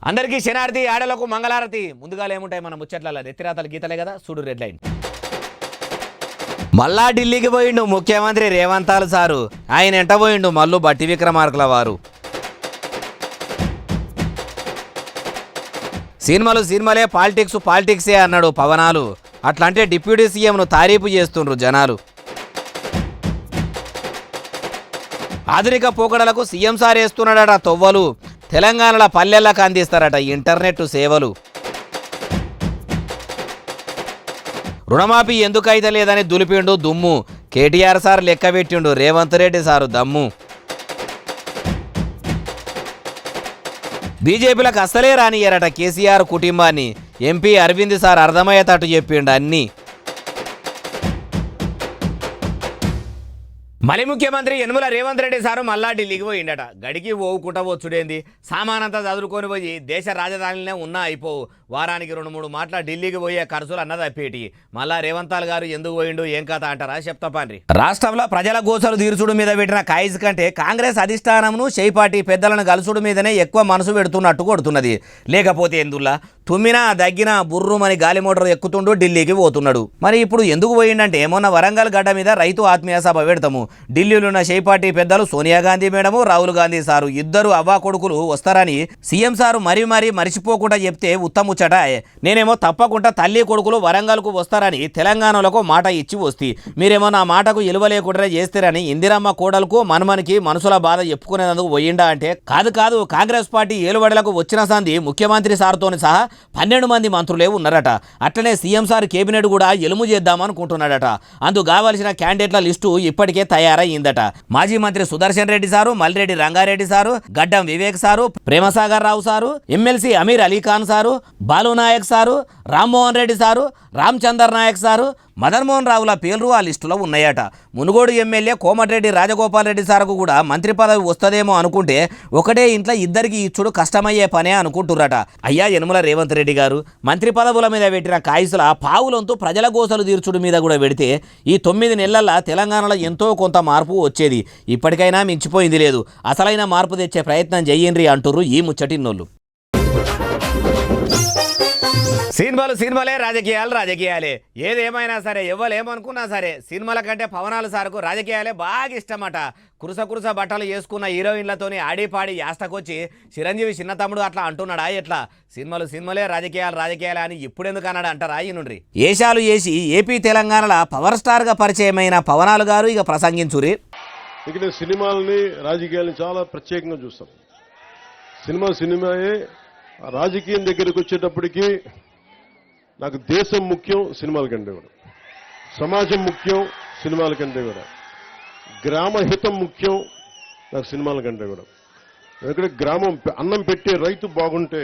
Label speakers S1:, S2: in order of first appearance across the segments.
S1: అందరికీ శనార్థి ఆడలకు మంగళారతి. ముందుగా ఏముంటాయి మన ముచ్చట్ల నెత్తిరాతలు గీతలే కదా, చూడు రెడ్ లైన్. మళ్ళా ఢిల్లీకి పోయిండు ముఖ్యమంత్రి రేవంతాలు సారు. ఆయన ఎంట పోయిండు మల్లు బట్టి విక్రమార్కుల వారు. సినిమాలే పాలిటిక్సే అన్నాడు పవనాలు. అట్లంటే డిప్యూటీ సీఎంను తారీఫు చేస్తుండ్రు జనాలు. ఆధునిక పోకడలకు సీఎం సార్ వేస్తున్నాడట తొవ్వలు. తెలంగాణలో పల్లెలకు అందిస్తారట ఇంటర్నెట్ సేవలు. రుణమాఫీ ఎందుకైతే లేదని దులిపిండు దుమ్ము. కేటీఆర్ సార్ లెక్క పెట్టిండు రేవంత్ రెడ్డి సారు దమ్ము. బీజేపీలకు అస్సలే రానియ్యారట కేసీఆర్ కుటుంబాన్ని. ఎంపీ అరవింద్ సార్ అర్థమయ్యేటట్టు చెప్పిండు అన్నీ. మళ్ళీ ముఖ్యమంత్రి యనమల రేవంత్ రెడ్డి సారు మళ్ళా ఢిల్లీకి పోయిండట. గడికి ఓవుకుంటా వచ్చుడేంది, సామానంతా చదువుకొని పోయి దేశ రాజధానిలోనే ఉన్నా అయిపోవు. వారానికి 2-3 మాటల ఢిల్లీకి పోయే ఖర్చులు అన్నది అప్పేటి. మళ్ళా రేవంతాల్ గారు ఎందుకు పోయిండు ఏం కథ అంటారా చెప్తాపాన్రి. రాష్ట్రంలో ప్రజల గోసలు తీర్చుడు మీద పెట్టిన కాయిజ్ కంటే కాంగ్రెస్ అధిష్టానంను పార్టీ పెద్దలను గలుసుడు మీదనే ఎక్కువ మనసు పెడుతున్నట్టు కొడుతున్నది. లేకపోతే ఎందుల్లా తుమ్మినా దగ్గినా బుర్రుమని గాలి మోటార్ ఎక్కుతుండు ఢిల్లీకి పోతున్నాడు. మరి ఇప్పుడు ఎందుకు పోయిండంటే మొన్న వరంగల్ గడ్డ మీద రైతు ఆత్మీయ సభ పెడతాము. ఢిల్లీలో ఉన్న పార్టీ పెద్దలు సోనియా గాంధీ మేడము, రాహుల్ గాంధీ సారు ఇద్దరు అవ్వా కొడుకులు వస్తారని సీఎం సారు మరీ మరిచిపోకుండా చెప్తే ఉత్తముచ్చట. నేనేమో తప్పకుండా తల్లి కొడుకులు వరంగల్కు వస్తారని తెలంగాణలో మాట ఇచ్చి వస్తే మీరేమో నా మాటకు ఇలువ లేకుండా చేస్తారని ఇందిరమ్మ కోడలకు మనమనికి మనసుల బాధ చెప్పుకునేందుకు పోయిండా అంటే కాదు. కాంగ్రెస్ పార్టీ ఏలుబడులకు వచ్చిన సంది ముఖ్యమంత్రి సార్తోని సహా 12 మంది మంత్రులే ఉన్నారట. అట్లనే సీఎం సార్ కేబినెట్ కూడా ఎలుము చేద్దామనుకుంటున్నాడట. అందుకు కావాల్సిన క్యాండిడేట్ల లిస్టు ఇప్పటికే తయారయ్యిందట. మాజీ మంత్రి Sudarshan Reddy sir, Malreddy Rangareddy sir, Gaddam Vivek sir, Premsagar Rao sir, MLC Ameer Ali Khan sir, Balu Naik sir, Rammohan Reddy sir, Ramchander Naik sir, Madan Mohan రావుల పేర్లు ఆ లిస్టులో ఉన్నాయట. మునుగోడు ఎమ్మెల్యే కోమటిరెడ్డి రాజగోపాల్ రెడ్డి సార్కు కూడా మంత్రి పదవి వస్తుందేమో అనుకుంటే ఒకటే ఇంట్లో ఇద్దరికి ఇచ్చుడు కష్టమయ్యే పనే అనుకుంటుర్రట. అయ్యా యనమల రేవంత్ రెడ్డి గారు మంత్రి పదవుల మీద పెట్టిన కాయిసుల పావులంతూ ప్రజల గోసలు తీర్చుడు మీద కూడా పెడితే ఈ 9 నెలల్లో తెలంగాణలో ఎంతో కొంత మార్పు వచ్చేది. ఇప్పటికైనా మించిపోయింది లేదు. అసలైన మార్పు తెచ్చే ప్రయత్నం చెయ్యండి అంటుర్రు ఈ ముచ్చటిన్నోళ్ళు. సినిమాలే రాజకీయాలే. ఏదేమైనా సరే ఎవరేమనుకున్నా సరే సినిమాల కంటే పవనాలు సార్కు రాజకీయాలే బాగా ఇష్టమట. కురుస బట్టలు వేసుకున్న హీరోయిన్లతోని ఆడిపాడి యాస్తకొచ్చి చిరంజీవి చిన్న తమ్ముడు అట్లా అంటున్నాడా ఎట్లా? సినిమాలే రాజకీయాలు అని ఇప్పుడెందుకు అన్నాడు అంటారా ఈయనుండ్రి. ఏషాలు చేసి ఏపీ తెలంగాణలో పవర్ స్టార్గా పరిచయమైన పవనాలు గారు ఇక ప్రసంగించురి.
S2: ఇక సినిమాలని రాజకీయాలని చాలా ప్రత్యేకంగా చూస్తాం. సినిమాయే రాజకీయం దగ్గరికి వచ్చేటప్పటికి నాకు దేశం ముఖ్యం సినిమాల కంటే కూడా, సమాజం ముఖ్యం సినిమాల కంటే కూడా, గ్రామ హితం ముఖ్యం నాకు సినిమాల కంటే కూడా. ఎందుకంటే గ్రామం అన్నం పెట్టే రైతు బాగుంటే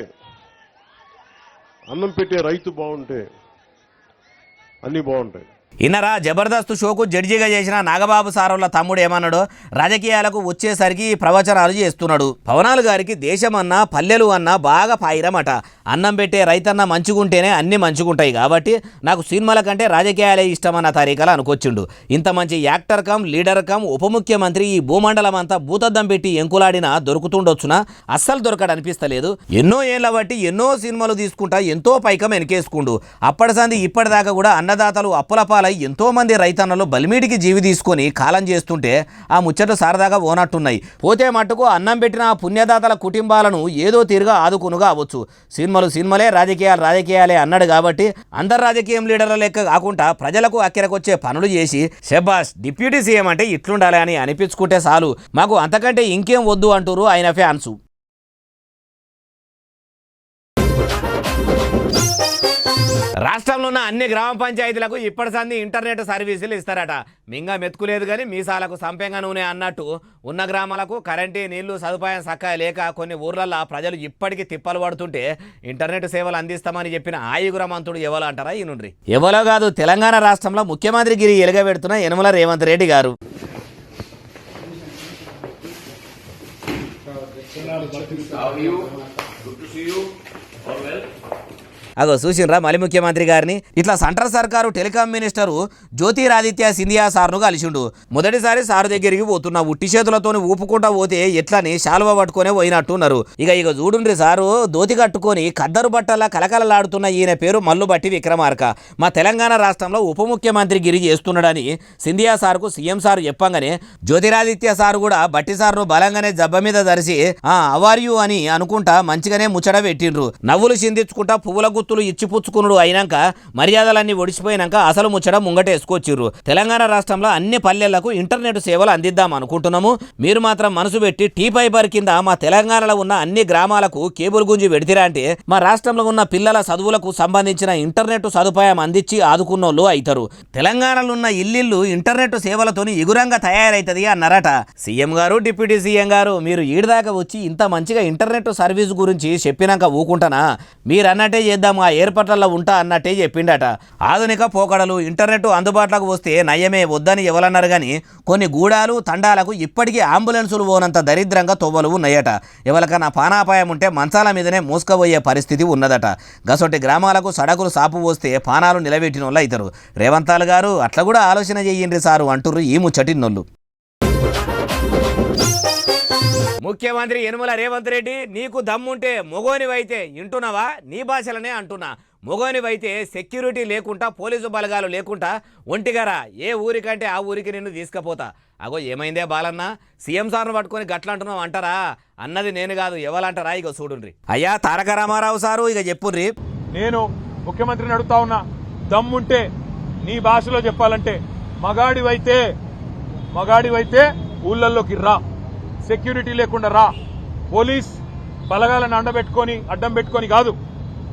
S2: అన్నీ బాగుంటాయి.
S1: ఇన్నరా జబర్దస్త్ షోకు జడ్జిగా చేసిన నాగబాబు సారోళ్ళ తమ్ముడు ఏమన్నాడో రాజకీయాలకు వచ్చేసరికి ప్రవచనాలు చేస్తున్నాడు. పవనాలు గారికి దేశమన్నా పల్లెలు అన్నా బాగా పాయిరమట. అన్నం పెట్టే రైతన్న మంచిగుంటేనే అన్ని మంచిగుంటాయి కాబట్టి నాకు సినిమాల కంటే రాజకీయాలే ఇష్టమన్న తరీకలు అనుకొచ్చిండు. ఇంత మంచి యాక్టర్ కమ్ లీడర్ కమ్ ఉప ముఖ్యమంత్రి ఈ భూమండలం అంతా భూతద్దం పెట్టి ఎంకులాడినా దొరుకుతుండొచ్చునా? అస్సలు దొరకడనిపిస్తలేదు. ఎన్నో ఏళ్ల బట్టి ఎన్నో సినిమాలు తీసుకుంటా ఎంతో పైకం వెనకేసుకుండు. అప్పటి సంది ఇప్పటిదాకా కూడా అన్నదాతలు అప్పుల ఎంతో మంది రైతన్నలు బలిమీడికి జీవి తీసుకొని కాలం చేస్తుంటే ఆ ముచ్చట సారదాగా ఓనట్టున్నాయి. పోతే మట్టుకు అన్నం పెట్టిన పుణ్యదాతల కుటుంబాలను ఏదో తీరుగా ఆదుకునుగా అవ్వచ్చు. సినిమాలే రాజకీయాలే అన్నాడు కాబట్టి అందరు రాజకీయం లీడర్ల లెక్క కాకుండా ప్రజలకు అక్కెరకొచ్చే పనులు చేసి శబాష్ డిప్యూటీ సీఎం అంటే ఇట్లుండాలి అని అనిపించుకుంటే చాలు, మాకు అంతకంటే ఇంకేం వద్దు అంటారు ఆయన ఫ్యాన్స్. రాష్ట్రంలో ఉన్న అన్ని గ్రామ పంచాయతీలకు ఇప్పటి సంది ఇంటర్నెట్ సర్వీసులు ఇస్తారట. మింగా మెతుకులేదు కానీ మీసాలకు సంపెంగ నూనె అన్నట్టు ఉన్న గ్రామాలకు కరెంటు నీళ్లు సదుపాయం చక్కగా లేక కొన్ని ఊర్లల్లో ప్రజలు ఇప్పటికీ తిప్పలు పడుతుంటే ఇంటర్నెట్ సేవలు అందిస్తామని చెప్పిన ఆయుగుర మంత్రుడు ఎవరు అంటారా ఈ నుండి? ఎవరో కాదు, తెలంగాణ రాష్ట్రంలో ముఖ్యమంత్రి గిరి ఎలుగబెడుతున్న యనమల రేవంత్ రెడ్డి గారు. అగో చూసిండ్రా మళ్ళీ ముఖ్యమంత్రి గారిని ఇట్లా సెంట్రల్ సర్కారు టెలికాం మినిస్టరు జ్యోతిరాదిత్య సింధియా సార్ను కలిసిండు. మొదటిసారి సారు దగ్గరికి పోతున్నా ఉట్టి చేతులతో ఊపుకుంటా పోతే ఎట్లని శాలువ పట్టుకునే పోయినట్టున్నారు. ఇక చూడుండ్రి సారు దోతి కట్టుకొని ఖద్దరు బట్టలా కలకలలాడుతున్న ఈయన పేరు మల్లుబట్టి విక్రమార్క. మా తెలంగాణ రాష్ట్రంలో ఉప ముఖ్యమంత్రి గిరి చేస్తున్నాడని సింధియా సార్కు సీఎం సారు చెప్పంగానే జ్యోతిరాదిత్య సారు కూడా బట్టి సార్ను బలంగానే జబ్బ మీద ధరిసి అవార్యు అని అనుకుంటా మంచిగానే ముచ్చట పెట్టిండ్రు. నవ్వులు చిందించుకుంటా పువ్వుల గుత్తులు ఇచ్చిపుచ్చుకునుడు అయినాక మర్యాదలన్నీ ఒడిచిపోయినాక అసలు ముచ్చట ముంగటేసుకొచ్చిర్రు. తెలంగాణ రాష్ట్రంలో అన్ని పల్లెలకు ఇంటర్నెట్ సేవలు అందిద్దాం అనుకుంటున్నాము. మీరు మాత్రం మనసు పెట్టి టీ ఫైబర్ కింద మా తెలంగాణలో ఉన్న అన్ని గ్రామాలకు కేబుల్ గుంజి పెడితిరా అంటే మా రాష్ట్రంలో ఉన్న పిల్లల చదువులకు సంబంధించిన ఇంటర్నెట్ సదుపాయం అందించి ఆదుకున్నోళ్ళు అవుతారు. తెలంగాణలో ఉన్న ఇల్లు ఇంటర్నెట్ సేవలతోని ఎగురంగా తయారైతుంది అన్నారట. సీఎం గారు డిప్యూటీ సీఎం గారు మీరు ఈడదాకా వచ్చి ఇంత మంచిగా ఇంటర్నెట్ సర్వీస్ గురించి చెప్పినాక ఊకుంటానా? మీరు అన్నట్టే చేద్దాం ఆ ఏర్పాట్లలో ఉంటా అన్నట్టే చెప్పిండట. ఆధునిక పోకడలు ఇంటర్నెట్ అందుబాటులోకి వస్తే నయమే వద్దని ఎవరన్నారు కానీ కొన్ని గూడాలు తండాలకు ఇప్పటికీ అంబులెన్సులు పోనంత దరిద్రంగా తొవ్వలు ఉన్నాయట. ఎవరికన్నా పానాపాయం ఉంటే మంచాల మీదనే మోసుకపోయే పరిస్థితి ఉన్నదట. గసొట్టి గ్రామాలకు సడకులు సాపు వస్తే పానాలు నిలబెట్టిన వాళ్ళు అవుతారు. రేవంతాలు గారు అట్లా కూడా ఆలోచన చెయ్యండి సారు అంటుర్రు ఈ ముచ్చటిన్నోళ్ళు. ముఖ్యమంత్రి యనుమల రేవంత్ రెడ్డి నీకు దమ్ముంటే మొగోనివైతే ఇంటున్నావా? నీ భాషలనే అంటున్నా. మొగోనివైతే సెక్యూరిటీ లేకుండా పోలీసు బలగాలు లేకుండా ఒంటిగారా ఏ ఊరికంటే ఆ ఊరికి నిన్ను తీసుకుపోతా. అగో ఏమైందే బాలన్న సీఎం సార్ను పట్టుకొని గట్లంటున్నావు అంటారా? అన్నది నేను కాదు ఎవరంటారా? ఇక చూడుండ్రి. అయ్యా తారక రామారావు సారు ఇక చెప్పుర్రి.
S3: నేను ముఖ్యమంత్రిని అడుగుతా ఉన్నా, దమ్ముంటే నీ భాషలో చెప్పాలంటే మగాడివైతే ఊళ్ళల్లోకి రా, సెక్యూరిటీ లేకుండా రా, పోలీస్ బలగాలను అడ్డం పెట్టుకొని కాదు,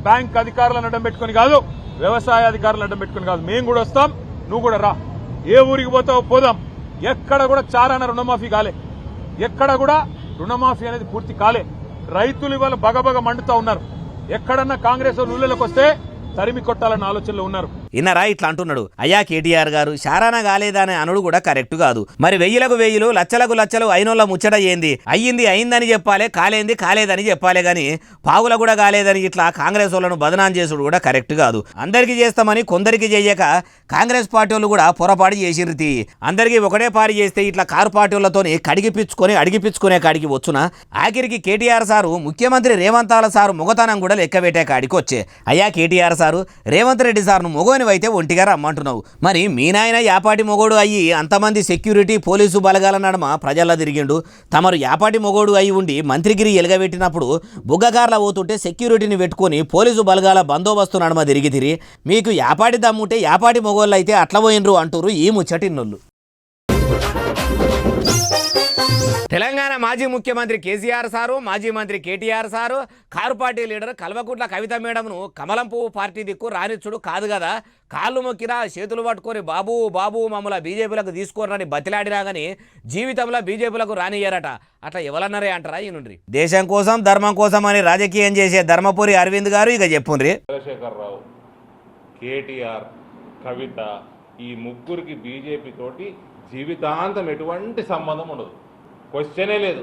S3: బ్యాంక్ అధికారులను అడ్డం పెట్టుకొని కాదు, వ్యవసాయ అధికారులను అడ్డం పెట్టుకొని కాదు, మేము కూడా వస్తాం, నువ్వు కూడా రా. ఏ ఊరికి పోతావో పోదాం. ఎక్కడ కూడా చారాన రుణమాఫీ కాలే, ఎక్కడ కూడా రుణమాఫీ అనేది పూర్తి కాలే. రైతులు ఇవాళ బగబగ మండుతా ఉన్నారు. ఎక్కడన్నా కాంగ్రెస్ ఊళ్ళలోకి వస్తే తరిమి కొట్టాలన్న ఆలోచనలో ఉన్నారు.
S1: ఇన్నరా ఇట్లా అంటున్నాడు. అయ్యా కేటీఆర్ గారు శారాన కాలేదనే అనుడు కూడా కరెక్ట్ కాదు. మరి వెయ్యిలకు వెయ్యిలు లచ్చలకు లచ్చలు అయినోళ్ళ ముచ్చట ఏంది? అయ్యిందని చెప్పాలి, కాలేదని చెప్పాలి గాని పావుల కూడా కాలేదని ఇట్లా కాంగ్రెస్ వాళ్ళను బదనాం చేసుడు కూడా కరెక్ట్ కాదు. అందరికీ చేస్తామని కొందరికి చెయ్యక కాంగ్రెస్ పార్టీ వాళ్ళు కూడా పొరపాటు చేసిర్రు. అందరికీ ఒకటే పారి చేస్తే ఇట్లా కారు పార్టీ వాళ్ళతోని అడిగిపించుకునే కాడికి వచ్చునా? ఆఖరికి కేటీఆర్ సారు ముఖ్యమంత్రి రేవంతాల సారు మొగతనం కూడా లెక్క పెట్టే కాడికి వచ్చే. అయ్యా కేటీఆర్ సారు రేవంత్ రెడ్డి సార్ను మొగోనివైతే ఒంటిగా రమ్మంటున్నావు. మరి మీ నాయన యాపాటి మొగోడు అయ్యి అంతమంది సెక్యూరిటీ పోలీసు బలగాల నడమ ప్రజల్లో తిరిగిండు. తమరు యాపాటి మొగోడు అయి ఉండి మంత్రిగిరి ఎలుగబెట్టినప్పుడు బుగ్గగార్ల పోతుంటే సెక్యూరిటీని పెట్టుకొని పోలీసు బలగాల బందోబస్తు నడమ తిరిగి మీకు యాపాటి దమ్ముంటే యాపాటి మొగోళ్ళు అయితే అట్లా పోయినరు అంటురు ఈ ముచ్చటిన్నోళ్ళు. తెలంగాణ మాజీ ముఖ్యమంత్రి కేసీఆర్ సారు, మాజీ మంత్రి KTR sir, car party leader Kalvakuntla Kavitha మేడంను కమలం పువ్వు పార్టీ దిక్కు రానిచ్చుడు కాదు కదా. కాళ్ళు మొక్కినా చేతులు పట్టుకొని బాబు మమ్మల్ని బీజేపీలకు తీసుకోరని బతిలాడినా కానీ జీవితంలో బీజేపీలకు రానియ్యారట. అట్లా ఎవరన్నారే అంటారా? ఈ నుండి దేశం కోసం ధర్మం కోసం అని రాజకీయం చేసే ధర్మపురి అరవింద్ గారు ఇక చెప్పుండ్రి.
S4: చంద్రశేఖరరావు, కేటీఆర్, కవిత ఈ ముగ్గురికి బీజేపీ తోటి జీవితాంతం ఎటువంటి సంబంధం ఉండదు. క్వశ్చనే లేదు.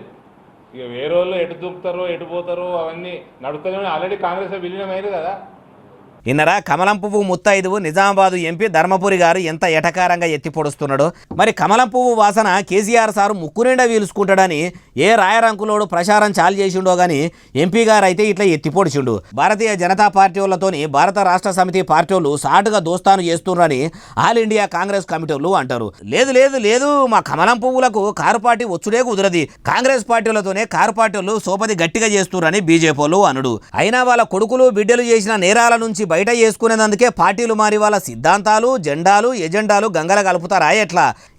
S4: ఇక వేరే వాళ్ళు ఎటు దూకుతారో ఎటు పోతారో అవన్నీ నడుస్తూనే ఆల్రెడీ కాంగ్రెస్ విలీనం అయింది కదా.
S1: ఇన్నరా కమలం పువ్వు ముత్తైదువు నిజామాబాదు ఎంపీ ధర్మపురి గారు ఎంత ఎటకారంగా ఎత్తి పొడుస్తున్నాడో. మరి కమలం పువ్వు వాసన కేసీఆర్ సారు ముక్కు నిండా వీలుసుకుంటాడని ఏ రాయరంకులోడు ప్రచారం చాలు చేసిండో గాని ఎంపీ గారు అయితే ఇట్లా ఎత్తి పొడిచిండు. భారతీయ జనతా పార్టీ వాళ్ళతోని భారత రాష్ట్ర సమితి పార్టీ వాళ్ళు సాటుగా దోస్తాను చేస్తున్నారని ఆల్ ఇండియా కాంగ్రెస్ కమిటీ వాళ్ళు అంటారు. లేదు మా కమలం పువ్వులకు కారు పార్టీ వచ్చుడే కుదరది, కాంగ్రెస్ పార్టీలతోనే కారు పార్టీ వాళ్ళు సోపది గట్టిగా చేస్తున్నారని బీజేపీ వాళ్ళు అనుడు. అయినా వాళ్ళ కొడుకులు బిడ్డలు చేసిన నేరాల నుంచి బయట చేసుకునేందుకే పార్టీలు మారి వాళ్ళ సిద్ధాంతాలు ఎజెండాలు గంగల కలుపుతారా?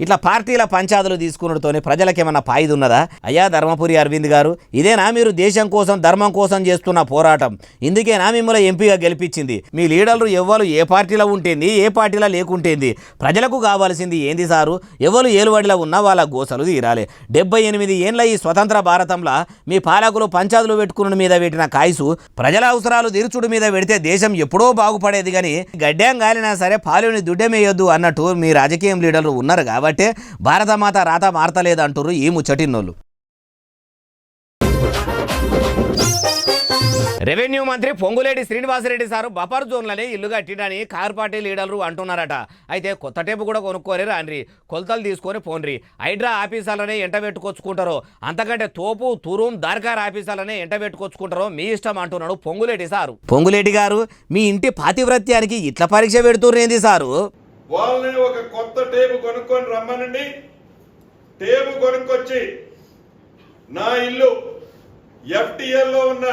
S1: ఇట్లా పార్టీల పంచాదులు తీసుకున్నతోనే ప్రజలకేమన్నా పాయిది ఉన్నదా? అయ్యా ధర్మపురి అరవింద్ గారు, ఇదేనా మీరు దేశం కోసం ధర్మం కోసం చేస్తున్న పోరాటం? ఇందుకేనా మిమ్మల్ని ఎంపీగా గెలిపించింది? మీ లీడర్లు ఎవ్వరు ఏ పార్టీలో ఉంటేంది, ఏ పార్టీలో లేకుంటేంది? ప్రజలకు కావాల్సింది ఏంది సారు? ఎవరు ఏలువడిలో ఉన్నా వాళ్ళ గోసలు తీరాలి. 78 ఏళ్ళ ఈ స్వతంత్ర భారతంలో మీ పాలకులు పంచాదులు పెట్టుకున్న మీద పెట్టిన కాయసు ప్రజల అవసరాలు తీర్చుడు మీద పెడితే దేశం ఎప్పుడో బాగుపడేది. కానీ గడ్డం గాలినా సరే పాలుని దుడ్డమేయొద్దు అన్నట్టు మీ రాజకీయం లీడర్లు ఉన్నారు కాబట్టే భారతమాత రాత మారతలేదు అంటుర్రు ఈ ముచ్చటిన్నోళ్ళు. రెవెన్యూ మంత్రి పొంగులేటి శ్రీనివాసరెడ్డి సారు బఫర్ జోన్లనే ఇల్లు కట్టిడని కార్ పార్టీ లీడర్లు అంటున్నారట. అయితే కొత్త టేపు కూడా కొనుక్కోరే రాన్రి, కొలతలు తీసుకొని పోన్రి. హైడ్రా ఆఫీసాలనే ఎంట పెట్టుకొచ్చుకుంటారో, అంతకంటే తోపు తురుం దర్కార్ ఆఫీసాలనే ఎంట పెట్టుకొచ్చుకుంటారో మీ ఇష్టం అంటున్నాడు పొంగులేటి సారు. పొంగులేటి గారు, మీ ఇంటి పాతివ్రత్యానికి ఇట్లా పరీక్ష పెడుతుర్రేంది సారు?
S5: వాళ్ళని ఒక కొత్త టేపు కొనుక్కొని రమ్మనండి. టేపు కొనుక్కొచ్చి నా ఇల్లు FTL లో ఉన్న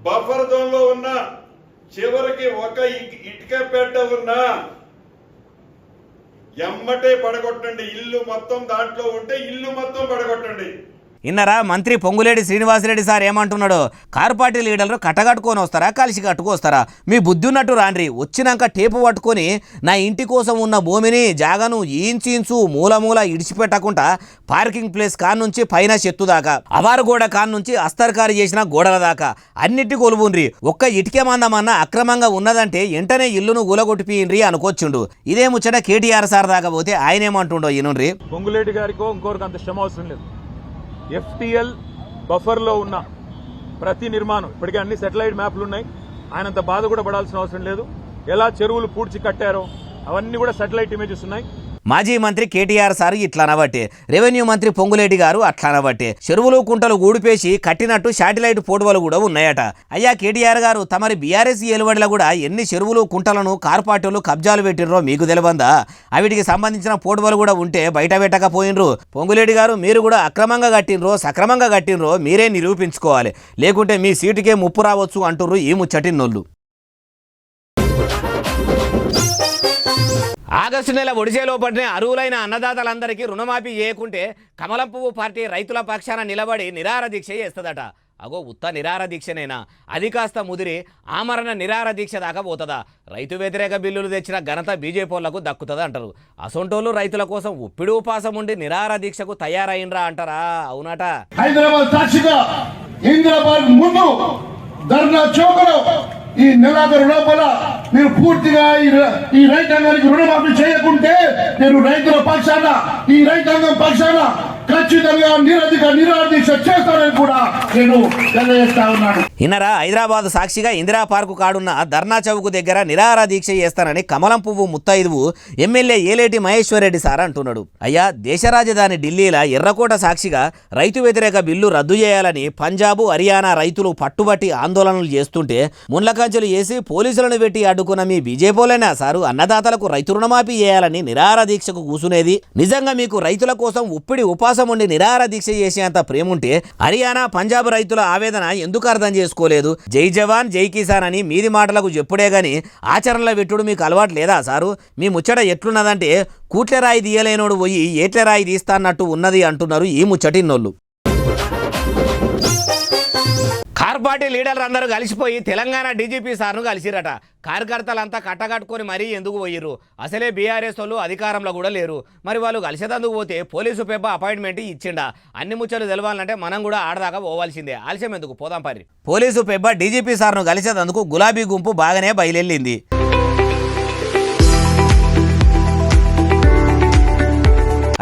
S5: బఫర్ జోన్ లో ఉన్న చివరికి ఒక ఇటుక పెట్ట ఉన్నా ఎమ్మటే పడగొట్టండి. ఇల్లు మొత్తం దాంట్లో ఉంటే ఇల్లు మొత్తం పడగొట్టండి.
S1: ఇన్నరా మంత్రి పొంగులేటి శ్రీనివాసరెడ్డి సార్ ఏమంటున్నాడు? కారు పార్టీ లీడర్లు కట్టగట్టుకొని వస్తారా, కలిసి కట్టుకొస్తారా? మీ బుద్ధి ఉన్నట్టు రాండ్రి. వచ్చినాక టేపు పట్టుకొని నా ఇంటి కోసం ఉన్న భూమిని జాగను ఇంచు మూల మూల ఇడిచిపెట్టకుండా పార్కింగ్ ప్లేస్ కాన్ నుంచి పైన చెత్తు దాకా, అవారు గోడ కాన్ నుంచి అస్తర్కారు చేసిన గోడల దాకా అన్నిటి కొలువుండ్రి. ఒక్క ఇటుకే మందమన్నా అక్రమంగా ఉన్నదంటే వెంటనే ఇల్లును ఊలగొట్టిపోయిండ్రి అనుకోవచ్చుండు. ఇదే ముచ్చట కేటీఆర్ సార్ దాకా పోతే ఆయన ఏమంటుండో ఈనుండ్రి.
S3: పొంగులేటి గారికో ఇంకొకరికి అంత శ్రమ అవసరం లేదు. FTL బఫర్లో ఉన్న ప్రతి నిర్మాణం ఇప్పటికే అన్ని సెటిలైట్ మ్యాప్లు ఉన్నాయి. ఆయనంత బాధ కూడా పడాల్సిన అవసరం లేదు. ఎలా చెరువులు పూడ్చి కట్టారో అవన్నీ కూడా సెటిలైట్ ఇమేజెస్ ఉన్నాయి.
S1: మాజీ మంత్రి కేటీఆర్ సార్ ఇట్లా అనబట్టే, రెవెన్యూ మంత్రి పొంగులేటి గారు అట్లా అనబట్టే చెరువులు కుంటలు గూడిపేసి కట్టినట్టు శాటిలైట్ ఫోటోలు కూడా ఉన్నాయట. అయ్యా కేటీఆర్ గారు, తమరి బీఆర్ఎస్ ఏలుబడిలో కూడా ఎన్ని చెరువులు కుంటలను కార్పార్టీలు కబ్జాలు పెట్టినరో మీకు తెలియదా? అవిటికి సంబంధించిన ఫోటోలు కూడా ఉంటే బయట పెట్టకపోయినరు. పొంగులేటి గారు, మీరు కూడా అక్రమంగా కట్టినరో సక్రమంగా కట్టినరో మీరే నిరూపించుకోవాలి, లేకుంటే మీ సీటుకే ముప్పు రావచ్చు అంటుర్రు ఈ ముచ్చటిన్నోళ్ళు. ఆగస్టు నెల ఒడిసే లోపలనే అర్హులైన అన్నదాతలందరికీ రుణమాఫీ చేయకుంటే కమలం పువ్వు పార్టీ రైతుల పక్షాన నిలబడి నిరాహార దీక్ష చేస్తుందట. అగో ఉత్త నిరాహార దీక్షనేనా? అది కాస్త ముదిరి ఆమరణ నిరాహార దీక్ష దాకా పోతుందా? రైతు వ్యతిరేక బిల్లులు తెచ్చిన ఘనత బీజేపీ వాళ్లకు దక్కుతుంది అంటారు. అసొంటోళ్ళు రైతుల కోసం ఉప్పిడి ఉపాసం ఉండి నిరాహార దీక్షకు తయారైనరా అంటారా? అవునట.
S6: హైదరాబాద్ సాక్షిగా ఇంద్రాబాద్ ముందు ధర్నా చౌకలో ఈ నెలాఖరు లోపల మీరు పూర్తిగా ఈ రైతాంగానికి రుణమాఫీ చేయకుంటే నేను రైతుల పక్షాన, ఈ రైతాంగం పక్షాన ఖచ్చితంగా నిరాహార దీక్ష చేస్తానని కూడా నేను తెలియజేస్తా ఉన్నాను.
S1: ఇన్నరా, హైదరాబాద్ సాక్షిగా ఇందిరా పార్కు కాడున్న ధర్నా చౌక్ దగ్గర నిరాహార దీక్ష చేస్తానని కమలం పువ్వు ముత్తైదువు ఎమ్మెల్యే ఏలేటి మహేశ్వరరెడ్డి సార్ అంటున్నాడు. అయ్యా, దేశ రాజధాని ఢిల్లీల ఎర్రకోట సాక్షిగా రైతు వ్యతిరేక బిల్లు రద్దు చేయాలని పంజాబ్, హర్యానా రైతులు పట్టుబట్టి ఆందోళనలు చేస్తుంటే ముండ్లకంచెలు వేసి పోలీసులను పెట్టి అడ్డుకున్న మీ బీజేపీలోనే సారు అన్నదాతలకు రైతు రుణమాఫీ చేయాలని నిరాహార దీక్షకు కూసునేది? నిజంగా మీకు రైతుల కోసం ఉప్పిడి ఉపాసం ఉండి నిరాహార దీక్ష చేసేంత ప్రేముంటే హర్యానా, పంజాబ్ రైతుల ఆవేదన ఎందుకు అర్థం చేసుకోలేదు? జై జవాన్ జై కిసాన్ అని మీది మాటలకు చెప్పుడే గాని ఆచరణలో పెట్టుడు మీకు అలవాటు లేదా సారు? మీ ముచ్చట ఎట్లున్నదంటే కూట్ల రాయి తీయలేనోడు పోయి ఏట్ల రాయి తీస్తాన్నట్టు ఉన్నది అంటున్నారు ఈ ముచ్చటిన్నోళ్ళు. కార్ పార్టీ లీడర్లు అందరూ కలిసిపోయి తెలంగాణ డీజీపీ సార్ను కలిసిరట. కార్యకర్తలంతా కట్టకట్టుకొని మరీ ఎందుకు పోయిర్రు? అసలే బీఆర్ఎస్ వాళ్ళు అధికారంలో కూడా లేరు. మరి వాళ్ళు కలిసేదందుకు పోతే పోలీసు పెబ్బ అపాయింట్మెంట్ ఇచ్చిండా? అన్ని ముచ్చట్లు తెలవాలంటే మనం కూడా ఆడదాకా పోవాల్సిందే. ఆలస్యం ఎందుకు, పోదాం పరి. పోలీసు పెబ్బ డీజీపీ సార్ను కలిసేదందుకు గులాబీ గుంపు బాగానే బయలుదేరింది.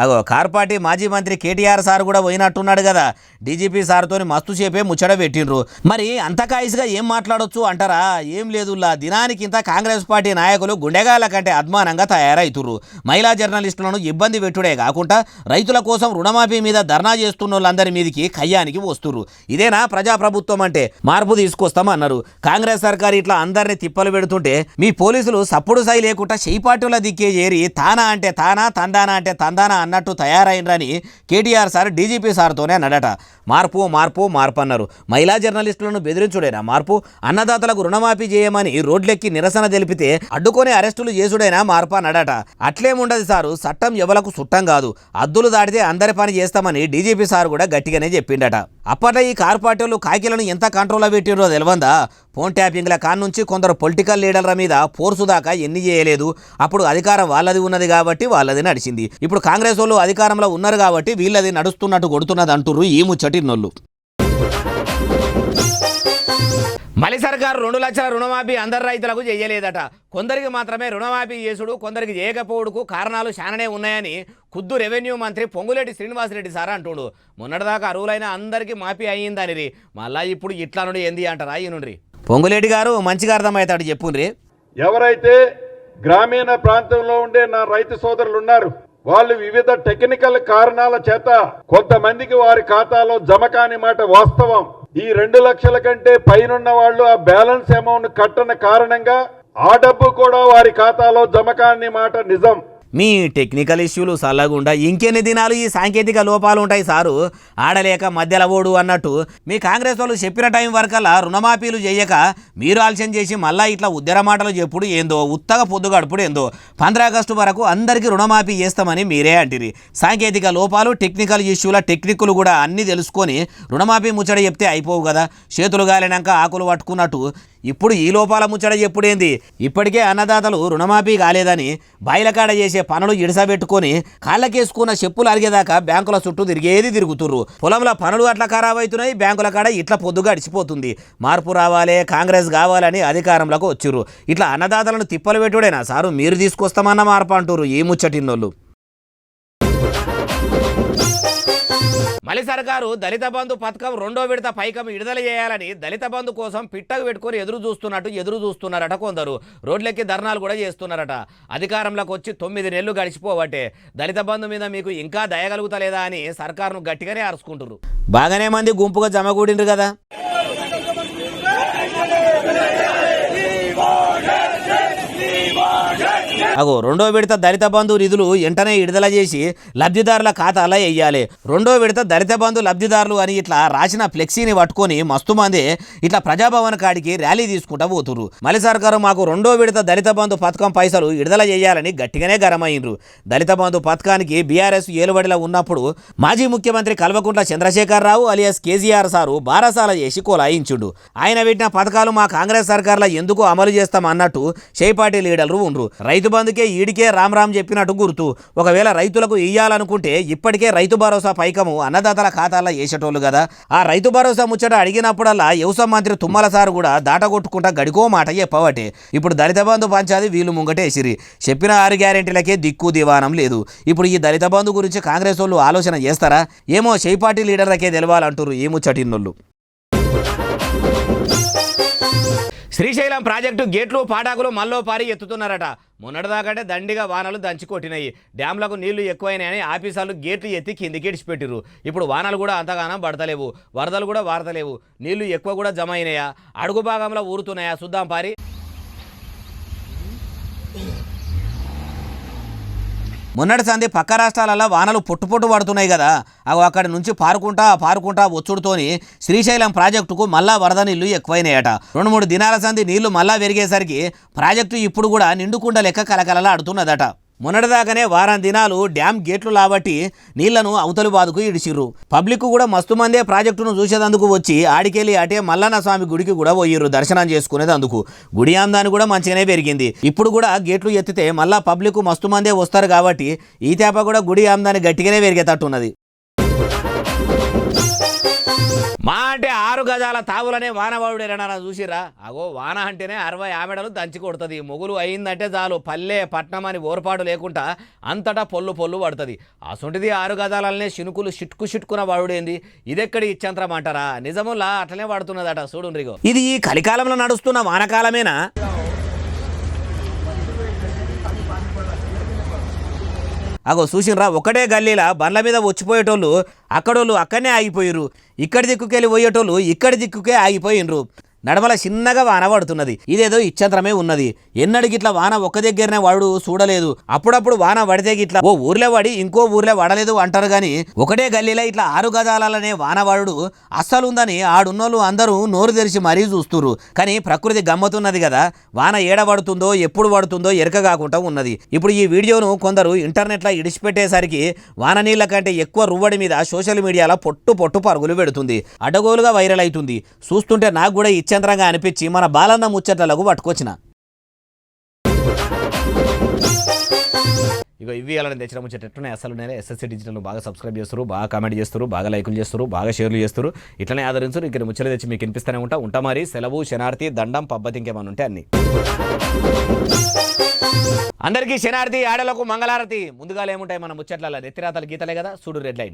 S1: అగో కార్ పార్టీ మాజీ మంత్రి కేటీఆర్ సార్ కూడా పోయినట్టున్నాడు కదా. డీజీపీ సార్తో మస్తు సేపే ముచ్చట పెట్టిండ్రు. మరి అంత కాయిస్గా ఏం మాట్లాడొచ్చు అంటారా? ఏం లేదులా, దినానికి ఇంత కాంగ్రెస్ పార్టీ నాయకులు గుండెగాల కంటే అద్మానంగా తయారైతుర్రు. మహిళా జర్నలిస్టులను ఇబ్బంది పెట్టుడే కాకుండా రైతుల కోసం రుణమాఫీ మీద ధర్నా చేస్తున్న వాళ్ళందరి మీదకి కయ్యానికి వస్తుర్రు. ఇదేనా ప్రజాప్రభుత్వం అంటే? మార్పు తీసుకొస్తామన్నారు. కాంగ్రెస్ సర్కారు ఇట్లా అందరినీ తిప్పలు పెడుతుంటే మీ పోలీసులు సప్పుడు సై లేకుండా చెయ్యి పార్టీల దిక్కే చేరి తానా అంటే తానా, తందానా అంటే తందానా అన్నట్టు తయారైనరని కేటీఆర్ సార్ డీజీపీ సార్తోనే అన్నాడట. మార్పు మార్పు మార్పు అన్నారు. మహిళా జర్నలిస్టులను బెదిరించుడైనా మార్పు? అన్నదాతలకు రుణమాఫీ చేయమని రోడ్లెక్కి నిరసన తెలిపితే అడ్డుకొని అరెస్టులు చేసుడైనా మార్పు అన్నాడట. అట్లేముండదు సారు, చట్టం ఎవలకు సుట్టం కాదు, అద్దులు దాటితే అందరి పని చేస్తామని డీజీపీ సార్ కూడా గట్టిగానే చెప్పిండట. అప్పట్లో ఈ కార్ పార్టీలు కాకిలను ఎంత కంట్రోల్లో పెట్టినరో తెలియందా? ఫోన్ ట్యాపింగ్ల కాన్నుంచి కొందరు పొలిటికల్ లీడర్ల మీద ఫోర్సు దాకా ఎన్ని చేయలేదు. అప్పుడు అధికారం వాళ్ళది ఉన్నది కాబట్టి వాళ్ళది నడిచింది. ఇప్పుడు కాంగ్రెస్ వాళ్ళు అధికారంలో ఉన్నారు కాబట్టి వీళ్ళది నడుస్తున్నట్టు కొడుతున్నది అంటుర్రు ఈ ముచ్చటిన్నోళ్ళు. మలి సర్కారు 2 లక్షల రుణమాఫీ అందరు రైతులకు చేయలేదట. కొందరికి మాత్రమే రుణమాఫీ చేసుడు, కొందరికి చేయకపోవడుకు కారణాలు చాలానే ఉన్నాయని ఖుద్దు రెవెన్యూ మంత్రి పొంగులేటి శ్రీనివాసరెడ్డి సార్ అంటుండు మొన్నటిదాకా అరువులైన అందరికీ మాఫీ అయ్యిందని మళ్ళా ఇప్పుడు ఇట్లా నుండి ఏంది అంటారా ఈయనుండ్రి. పొంగులేటి గారు మంచిగా అర్థమవుతాడు చెప్పుండ్రి.
S5: ఎవరైతే గ్రామీణ ప్రాంతంలో ఉండే నా రైతు సోదరులు ఉన్నారు వాళ్ళు వివిధ టెక్నికల్ కారణాల చేత కొంతమందికి వారి ఖాతాలో జమ కాని మాట వాస్తవం. ఈ 2 లక్షల కంటే పైనున్న వాళ్ళు ఆ బ్యాలెన్స్ అమౌంట్ కట్టని కారణంగా ఆ డబ్బు కూడా వారి ఖాతాలో జమ కాని మాట నిజం.
S1: మీ టెక్నికల్ ఇష్యూలు సల్లగుండా ఇంకెన్ని దినాలు ఈ సాంకేతిక లోపాలు ఉంటాయి సారు. ఆడలేక మధ్యలో ఓడు అన్నట్టు మీ కాంగ్రెస్ వాళ్ళు చెప్పిన టైం వరకల్లా రుణమాఫీలు చేయక మీరు ఆలస్యం చేసి మళ్ళా ఇట్లా ఉద్దర మాటలు చెప్పుడు ఏందో ఉత్తగా పొద్దు గడుపుడు ఏందో 15 ఆగస్టు వరకు అందరికీ రుణమాఫీ చేస్తామని మీరే అంటిరి. సాంకేతిక లోపాలు టెక్నికల్ ఇష్యూల టెక్నిక్లు కూడా అన్నీ తెలుసుకొని రుణమాఫీ ముచ్చట చెప్తే అయిపోవు కదా. చేతులు గాలినాక ఆకులు పట్టుకున్నట్టు ఇప్పుడు ఈ లోపాల ముచ్చట చెప్పుడేంది. ఇప్పటికే అన్నదాతలు రుణమాఫీ కాలేదని బయలకాడ చేసే పనులు ఇడిసబెట్టుకొని కాళ్ళకేసుకున్న చెప్పులు అరిగేదాకా బ్యాంకుల చుట్టూ తిరుగుతుర్రు. పొలంలో పనులు అట్లా ఖరాబ్ అవుతున్నాయి, బ్యాంకుల కాడ ఇట్లా పొద్దుగా అడిచిపోతుంది. మార్పు రావాలి, కాంగ్రెస్ కావాలని అధికారంలోకి వచ్చిర్రు. ఇట్లా అన్నదాతలను తిప్పలు పెట్టుడేనా సారు మీరు తీసుకొస్తామన్న మార్పు అంటారు ఈ ముచ్చటిన్నోళ్ళు. మళ్ళీ సర్కారు దళిత బంధు పథకం 2వ విడత పైకం విడుదల చేయాలని దళిత బంధు కోసం పిట్టకు పెట్టుకొని ఎదురు చూస్తున్నారట కొందరు. రోడ్లెక్కి ధర్నాలు కూడా చేస్తున్నారట. అధికారంలోకి వచ్చి 9 నెలలు గడిచిపోవట్టే దళిత బంధు మీద మీకు ఇంకా దయగలుగుతలేదా అని సర్కారును గట్టిగానే అరుచుకుంటున్నారు. బాగానే మంది గుంపుగా జమగూడిండ్రు కదా. అగో 2వ విడత దళిత బంధు నిధులు వెంటనే విడుదల చేసి లబ్ధిదారుల ఖాతాలో వేయాలి. 2వ విడత దళిత బంధు లబ్ధిదారులు అని ఇట్లా రాసిన ఫ్లెక్సీని పట్టుకొని మస్తు మంది ఇట్లా ప్రజాభవన్ కాడికి ర్యాలీ తీసుకుంటా పోతుర్రు. మళ్ళీ సర్కారు మాకు 2వ విడత దళిత బంధు పథకం పైసలు విడుదల చేయాలని గట్టిగానే గరమైండ్రు. దళిత బంధు పథకానికి బీఆర్ఎస్ ఏలుబడిలో ఉన్నప్పుడు మాజీ ముఖ్యమంత్రి కల్వకుంట్ల చంద్రశేఖరరావు అలియాస్ కేసీఆర్ సారు బారసాల చేసి కోలాయించుండు. ఆయన పెట్టిన పథకాలు మా కాంగ్రెస్ సర్కార్లో ఎందుకు అమలు చేస్తాం అన్నట్టు షేపాటి లీడర్లు ఉండ్రు. రైతు బంధుకే ఈడికే రామ్ చెప్పినట్టు గుర్తు. ఒకవేళ రైతులకు ఇయ్యాలనుకుంటే ఇప్పటికే రైతు భరోసా పైకము అన్నదాతల ఖాతాల్లో వేసేటోళ్ళు కదా. ఆ రైతు భరోసా ముచ్చట అడిగినప్పుడల్లా వ్యవసాయ మంత్రి తుమ్మల సారు కూడా దాటగొట్టుకుంటా గడికో మాట చెప్పవటే. ఇప్పుడు దళిత బంధు పంచాది వీళ్ళు ముంగటేసిరి. చెప్పిన 6 గ్యారెంటీలకే దిక్కు దివానం లేదు. ఇప్పుడు ఈ దళిత బంధు గురించి కాంగ్రెస్ వాళ్ళు ఆలోచన చేస్తారా ఏమో షేపాటి లీడర్లకే తెలవాలంటారు ఈ ముచ్చటిన్నోళ్ళు. శ్రీశైలం ప్రాజెక్టు గేట్లు పాటాకులు మల్లో పారి ఎత్తుతున్నారట. మొన్నటిదాకంటే దండిగా వానలు దంచి కొట్టినాయి. డ్యాంలకు నీళ్లు ఎక్కువైనాయని ఆఫీసర్లు గేట్లు ఎత్తి కిందికి ఇడిచిపెట్టిర్రు. ఇప్పుడు వానలు కూడా అంతగానం పడతలేవు, వరదలు కూడా వారతలేవు, నీళ్లు ఎక్కువ కూడా జమ అయినాయా, అడుగు భాగంలో ఊరుతున్నాయా చూద్దాం పారి. మొన్నటి సంది పక్క రాష్ట్రాలలో వానలు పొట్టు పడుతున్నాయి కదా. అక్కడి నుంచి పారుకుంటా వచ్చుడుతోని శ్రీశైలం ప్రాజెక్టుకు మళ్ళా వరద నీళ్లు ఎక్కువైనాయట. 2-3 దినాల సంది నీళ్లు మళ్ళా పెరిగేసరికి ప్రాజెక్టు ఇప్పుడు కూడా నిండుకుండ లెక్క కలకలలాడుతున్నదట. మొన్నటిదాకానే వారం దినాలు డ్యామ్ గేట్లు లాబట్టి నీళ్లను అవతలి బాదుకు ఇడిచిర్రు. పబ్లిక్ కూడా మస్తు మందే ప్రాజెక్టును చూసేందుకు వచ్చి ఆడికెళ్ళి అటే మల్లన్న స్వామి గుడికి కూడా పోయిర్రు దర్శనం చేసుకునేందుకు. గుడి అందాన్ని కూడా మంచిగానే పెరిగింది. ఇప్పుడు కూడా గేట్లు ఎత్తితే మళ్ళా పబ్లిక్ మస్తు మందే వస్తారు కాబట్టి ఈ తేప కూడా గుడి అందాన్ని గట్టిగానే పెరిగేటట్టున్నది. మా అంటే 6 గజాల తావులనే వానవాడుడేరన్నా చూసిరా. అగో వాన అంటేనే 60 ఆమెడలు దంచి కొడుతుంది. మొగులు అయిందంటే చాలు పల్లె పట్నం అని ఓర్పాటు లేకుండా అంతటా పొల్లు పడుతుంది. అసొంటిది 6 గజాలనే శినుకులు షిట్కున వాడుడేంది. ఇదెక్కడి ఇచ్చంత్రం అంటారా? నిజములా అట్లనే వాడుతున్నదట చూడుండ్రిగో. ఇది ఈ కలికాలంలో నడుస్తున్న వానకాలమేనా? అగో చూసినరా ఒకటే గల్లీలా బండ్ల మీద వచ్చిపోయేటోళ్ళు అక్కడోళ్ళు అక్కడనే ఆగిపోయిర్రు. ఇక్కడి దిక్కుకెళ్ళి పోయేటోళ్ళు ఇక్కడి దిక్కుకే ఆగిపోయినరు. నడమల చిన్నగా వాన పడుతున్నది. ఇదేదో ఇచ్చంత్రమే ఉన్నది. ఎన్నడికి ఇట్లా వాన ఒక్క దగ్గరనే వాడు చూడలేదు. అప్పుడప్పుడు వాన పడితే ఇట్లా ఓ ఊర్లో పడి ఇంకో ఊర్లో పడలేదు అంటారు గాని ఒకటే గల్లీలో ఇట్లా 6 గజాలనే వానవాడు అస్సలు ఉందని ఆడున్నోళ్ళు అందరూ నోరు తెరిచి మరీ చూస్తున్నారు. కానీ ప్రకృతి గమ్మతున్నది కదా. వాన ఏడ పడుతుందో ఎప్పుడు పడుతుందో ఎరక కాకుండా ఉన్నది. ఇప్పుడు ఈ వీడియోను కొందరు ఇంటర్నెట్లో ఇడిచిపెట్టేసరికి వాన నీళ్ల కంటే ఎక్కువ రువ్వడి మీద సోషల్ మీడియాలో పొట్టు పరుగులు పెడుతుంది. అడ్డగోలుగా వైరల్ అవుతుంది. చూస్తుంటే నాకు కూడా చంద్రంగా అనిపించి మన బాలన్న ముచ్చట్లకు పట్టుకొచ్చిన. ఇక ఇవి అలా తెచ్చిన ముచ్చటనే అసలు నేనే ఎస్ఎస్సీ డిజిటల్ బాగా సబ్స్క్రైబ్ చేస్తారు, బాగా కామెంట్ చేస్తారు, బాగా లైకులు చేస్తారు, బాగా షేర్లు చేస్తారు. ఇట్లనే ఆదరించారు. ఇక్కడ ముచ్చలు తెచ్చి మీకు వినిపిస్తూనే ఉంటా మరి. సెలవు, శనార్థి, దండం, పబ్బతి ఇంకేమన్నా ఉంటే అన్ని. అందరికీ శనార్థి, ఆడలకు మంగళారతి. ముందుగా ఏముంటాయి మన ముచ్చట్ల నెత్తిరాతలు గీతలే కదా. చూడు రెడ్ లైన్.